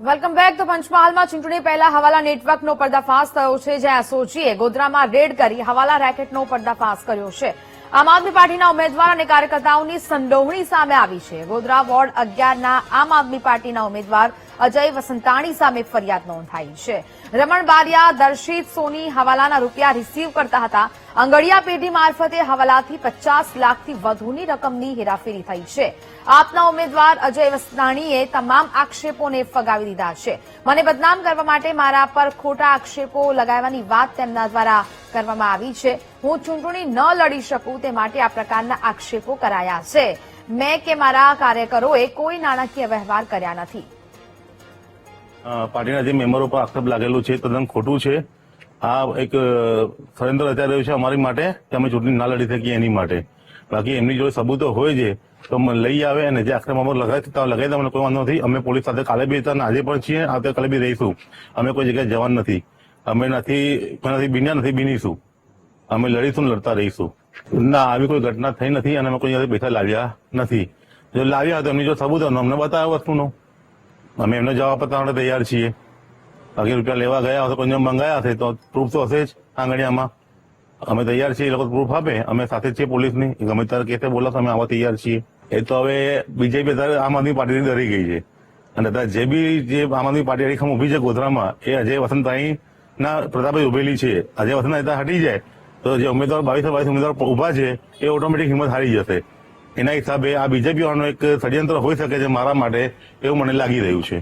Welcome back. તો પંચમહાલમાં ચૂંટણી પહેલા હવાલા નેટવર્કનો પર્દાફાશ થયો છે, જ્યાં એસઓજીએ ગોધરામાં રેડ કરી હવાલા રેકેટનો પર્દાફાશ કર્યો છે. આમ આદમી પાર્ટીના ઉમેદવાર અને કાર્યકર્તાઓની સંડોવણી સામે આવી છે. ગોધરા વોર્ડ 11ના આમ આદમી પાર્ટીના ઉમેદવાર અજય વસંતાણી સામે ફરિયાદ નોંધાઈ છે. રમણ બારિયા દર્શિત સોની હવાલાના રૂપિયા રિસીવ કરતા હતા. અંગડિયા પેઢી મારફતે હવાલાથી 50 લાખથી વધુની રકમની હેરાફેરી થઈ છે. આપના ઉમેદવાર અજય વસંતાણીએ તમામ આક્ષેપોને ફગાવી દીધા છે. મને બદનામ કરવા માટે મારા પર ખોટા આક્ષેપો લગાવવાની વાત તેમના દ્વારા કરવામાં આવી છે. હું ચૂંટણી ન લડી શકું તે માટે આ પ્રકારના આક્ષેપો કરાયા છે. મેં કે મારા કાર્યકરોએ કોઈ નાણાકીય વ્યવહાર કર્યા નથી. પાર્ટીના જે મેમ્બરો પર આક્ષેપ લાગેલું છે તદ્દન ખોટું છે. આ એક ષડયંત્ર રચાઈ રહ્યું છે અમારી માટે કે અમે ચૂંટણી ના લડી શકીએ એની માટે. બાકી એમની જોડે સબૂતો હોય છે તો લઈ આવે અને જે આક્ષેપ અમારે લગાવી દે, મને કોઈ વાંધો નથી. અમે પોલીસ સાથે કાલે બી હતા, આજે પણ છીએ, આવતીકાલે બી રહીશું. અમે કોઈ જગ્યાએ જવાન નથી. અમે નથી બન્યા, નથી બનીશું. અમે લડીશું, લડતા રહીશું. ના, આવી કોઈ ઘટના થઈ નથી અને અમે કોઈ પૈસા લાવ્યા નથી. જો લાવ્યા તો એમની જો સબૂત અમને બતાવ્યો વસ્તુનો, અમે એમને જવાબ આપવા માટે તૈયાર છીએ. બાકી રૂપિયા લેવા ગયા હશે, કોઈ મંગાયા હશે તો પ્રૂફ તો હશે જ આંગણિયામાં. અમે તૈયાર છીએ, એ લોકો પ્રૂફ આપે, અમે સાથે જ છીએ પોલીસની. ગમે ત્યારે કેસે બોલાશે, અમે આવવા તૈયાર છીએ. એ તો હવે બીજેપી અત્યારે આમ આદમી પાર્ટીથી ડરી ગઈ છે અને અત્યારે જે આમ આદમી પાર્ટી અડીખમ ઉભી છે ગોધરામાં, એ અજય વસંતભાઈના પ્રતાપે ઉભેલી છે. અજય વસંતભાઈ હટી જાય તો જે ઉમેદવાર 22 ઉમેદવાર ઉભા છે એ ઓટોમેટિક હિંમત હારી જશે. એના હિસાબે આ બીજેપી વાળાનું એક ષડયંત્ર હોઈ શકે છે મારા માટે, એવું મને લાગી રહ્યું છે.